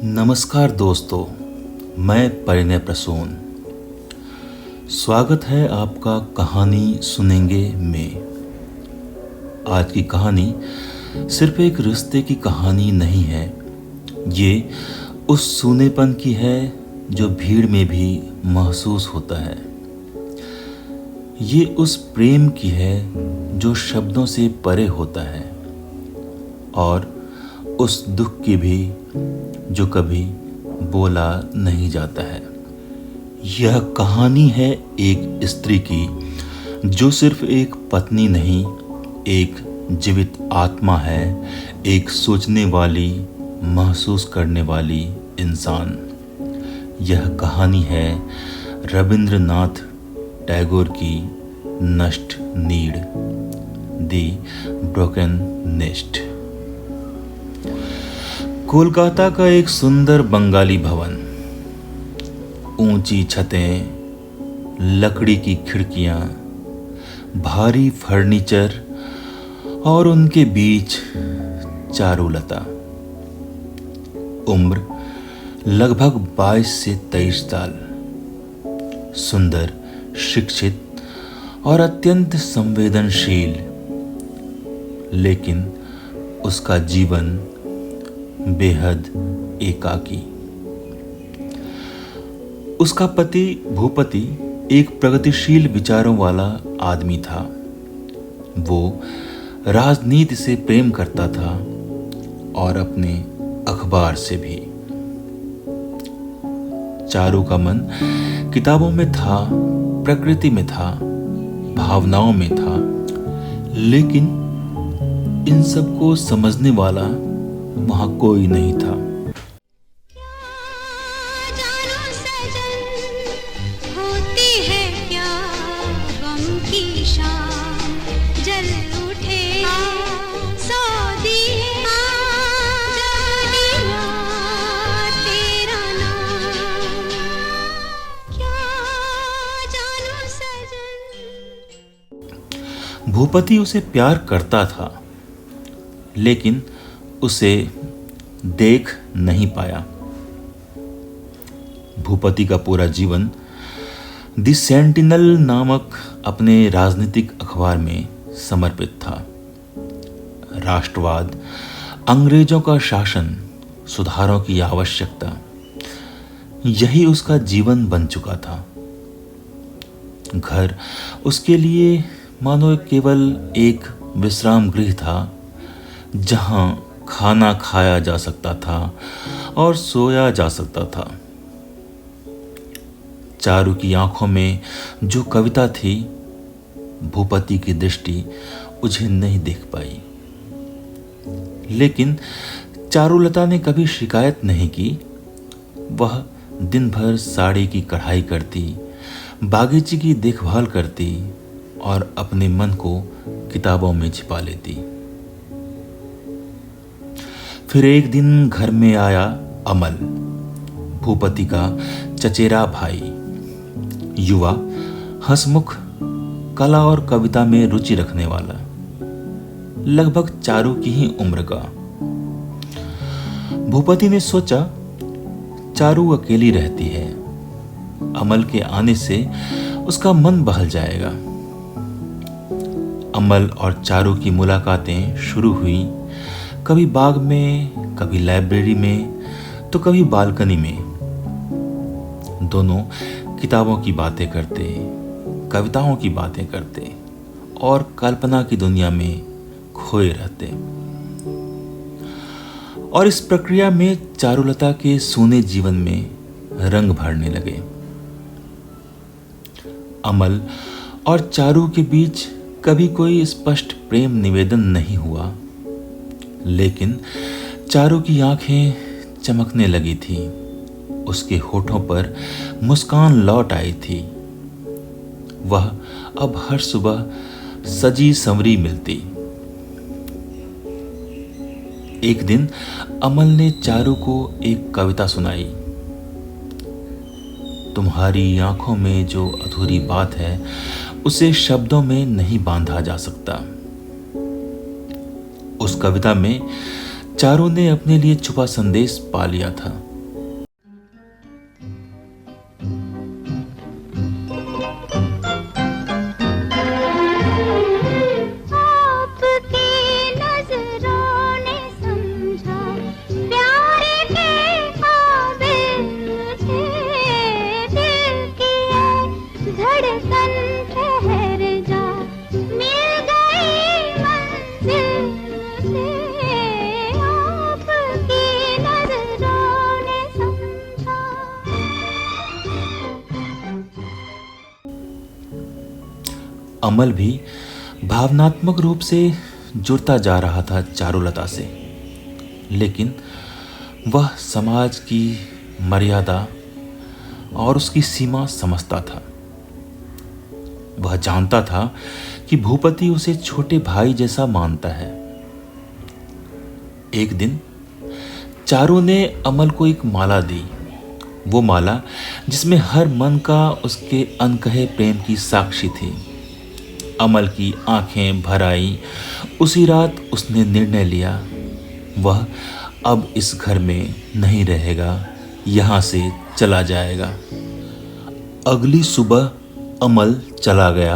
नमस्कार दोस्तों, मैं परिणय प्रसून। स्वागत है आपका कहानी सुनेंगे में। आज की कहानी सिर्फ एक रिश्ते की कहानी नहीं है, ये उस सूनेपन की है जो भीड़ में भी महसूस होता है। ये उस प्रेम की है जो शब्दों से परे होता है, और उस दुख की भी जो कभी बोला नहीं जाता है। यह कहानी है एक स्त्री की जो सिर्फ एक पत्नी नहीं, एक जीवित आत्मा है, एक सोचने वाली, महसूस करने वाली इंसान। यह कहानी है रविंद्रनाथ टैगोर की नष्ट नीड, दी ब्रोकन नेस्ट। कोलकाता का एक सुंदर बंगाली भवन, ऊंची छतें, लकड़ी की खिड़कियां, भारी फर्नीचर और उनके बीच चारुलता। उम्र लगभग 22 से 23 साल, सुंदर, शिक्षित और अत्यंत संवेदनशील, लेकिन उसका जीवन बेहद एकाकी। उसका पति भूपति एक प्रगतिशील विचारों वाला आदमी था। वो राजनीति से प्रेम करता था और अपने अखबार से भी। चारू का मन किताबों में था, प्रकृति में था, भावनाओं में था, लेकिन इन सबको समझने वाला वहां कोई नहीं था। भूपति उसे प्यार करता था, लेकिन उसे देख नहीं पाया। भूपति का पूरा जीवन द सेंटिनल नामक अपने राजनीतिक अखबार में समर्पित था। राष्ट्रवाद, अंग्रेजों का शासन, सुधारों की आवश्यकता, यही उसका जीवन बन चुका था। घर उसके लिए मानो केवल एक विश्राम गृह था, जहां खाना खाया जा सकता था और सोया जा सकता था। चारू की आंखों में जो कविता थी, भूपति की दृष्टि उसे नहीं देख पाई। लेकिन चारुलता ने कभी शिकायत नहीं की। वह दिन भर साड़ी की कढ़ाई करती, बागीचे की देखभाल करती और अपने मन को किताबों में छिपा लेती। फिर एक दिन घर में आया अमल, भूपति का चचेरा भाई, युवा, हंसमुख, कला और कविता में रुचि रखने वाला, लगभग चारू की ही उम्र का। भूपति ने सोचा, चारू अकेली रहती है, अमल के आने से उसका मन बहल जाएगा। अमल और चारू की मुलाकातें शुरू हुई, कभी बाग में, कभी लाइब्रेरी में, तो कभी बालकनी में। दोनों किताबों की बातें करते, कविताओं की बातें करते और कल्पना की दुनिया में खोए रहते। और इस प्रक्रिया में चारुलता के सूने जीवन में रंग भरने लगे। अमल और चारू के बीच कभी कोई स्पष्ट प्रेम निवेदन नहीं हुआ, लेकिन चारू की आंखें चमकने लगी थी, उसके होठों पर मुस्कान लौट आई थी। वह अब हर सुबह सजी संवरी मिलती। एक दिन अमल ने चारू को एक कविता सुनाई। तुम्हारी आंखों में जो अधूरी बात है, उसे शब्दों में नहीं बांधा जा सकता। उस कविता में चारू ने अपने लिए छुपा संदेश पा लिया था। अमल भी भावनात्मक रूप से जुड़ता जा रहा था चारुलता से, लेकिन वह समाज की मर्यादा और उसकी सीमा समझता था। वह जानता था कि भूपति उसे छोटे भाई जैसा मानता है। एक दिन चारू ने अमल को एक माला दी, वो माला जिसमें हर मन का उसके अनकहे प्रेम की साक्षी थी। अमल की आंखें भर आई। उसी रात उसने निर्णय लिया, वह अब इस घर में नहीं रहेगा, यहाँ से चला जाएगा। अगली सुबह अमल चला गया,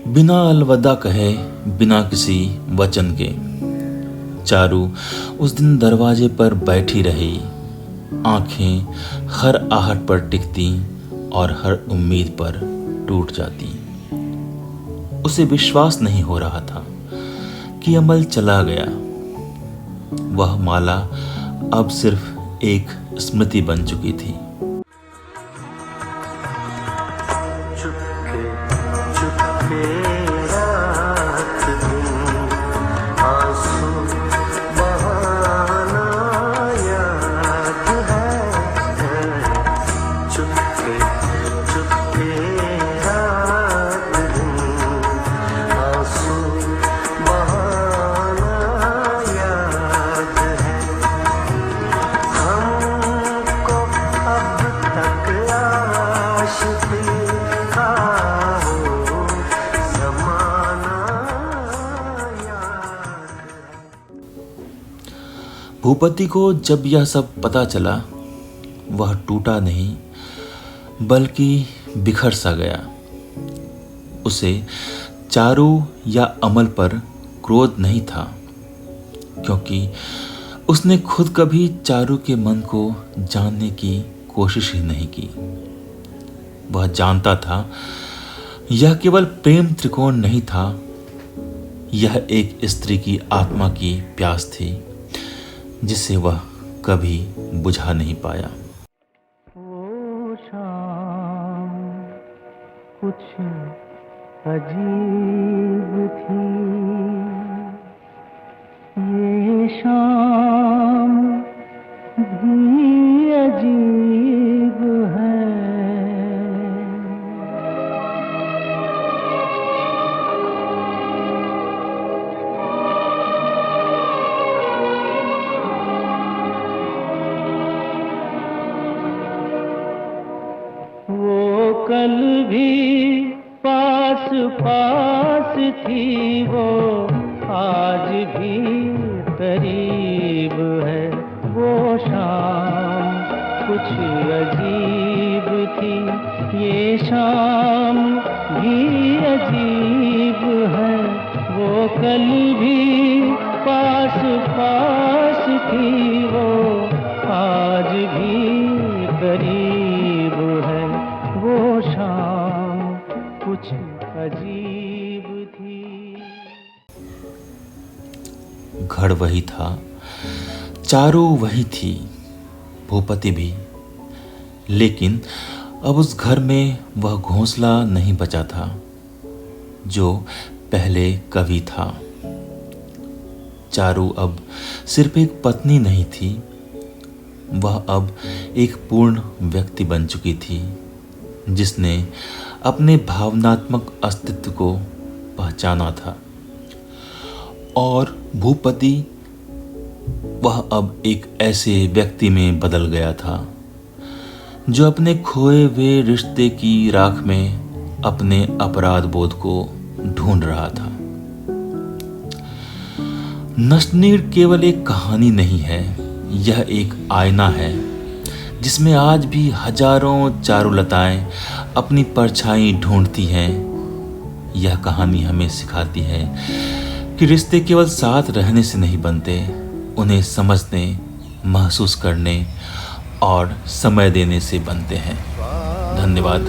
बिना अलविदा कहे, बिना किसी वचन के। चारू उस दिन दरवाजे पर बैठी रही, आंखें हर आहट पर टिकती और हर उम्मीद पर टूट जाती। उसे विश्वास नहीं हो रहा था कि अमल चला गया। वह माला अब सिर्फ एक स्मृति बन चुकी थी। चुपके चुपके रात दिन आंसू बहाना याद है। चुपके चुपके रात दिन आंसू बहाना याद है। हमको अब तक आशिकी का हो ज़माना याद है। भूपति को जब यह सब पता चला, वह टूटा नहीं बल्कि बिखर सा गया। उसे चारू या अमल पर क्रोध नहीं था, क्योंकि उसने खुद कभी चारू के मन को जानने की कोशिश ही नहीं की। वह जानता था यह केवल प्रेम त्रिकोण नहीं था, यह एक स्त्री की आत्मा की प्यास थी जिसे वह कभी बुझा नहीं पाया। वो शाम कुछ अजीब थी, ये शाम भी अजीब है। वो कल भी पास पास थी, वो आज भी करीब है। वो शाम कुछ अजीब थी, ये शाम भी अजीब है। वो कल भी पास पास थी, वो आज भी करीब है। वो शाम कुछ अजीब थी। घर वही था, चारू वही थी, भूपति भी, लेकिन अब उस घर में वह घोंसला नहीं बचा था जो पहले कभी था। चारू अब सिर्फ एक पत्नी नहीं थी, वह अब एक पूर्ण व्यक्ति बन चुकी थी, जिसने अपने भावनात्मक अस्तित्व को पहचाना था। और भूपति, वह अब एक ऐसे व्यक्ति में बदल गया था जो अपने खोए हुए रिश्ते की राख में अपने अपराध बोध को ढूंढ रहा था। नष्ट केवल एक कहानी नहीं है, यह एक आईना है जिसमें आज भी हजारों चारुलताएं अपनी परछाई ढूंढती हैं। यह कहानी हमें सिखाती है कि रिश्ते केवल साथ रहने से नहीं बनते, उन्हें समझने, महसूस करने और समय देने से बनते हैं। धन्यवाद।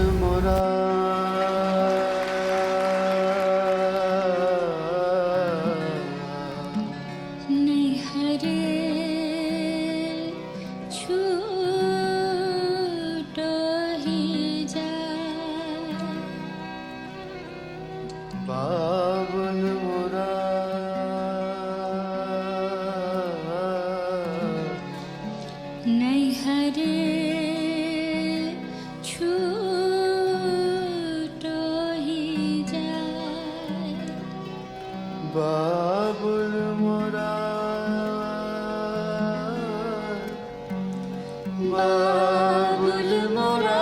बाबुल मोरा नैहरे छूटो ही जाए, बाबुल मोरा बाबुल मोरा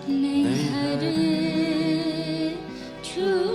नैहरे छूटो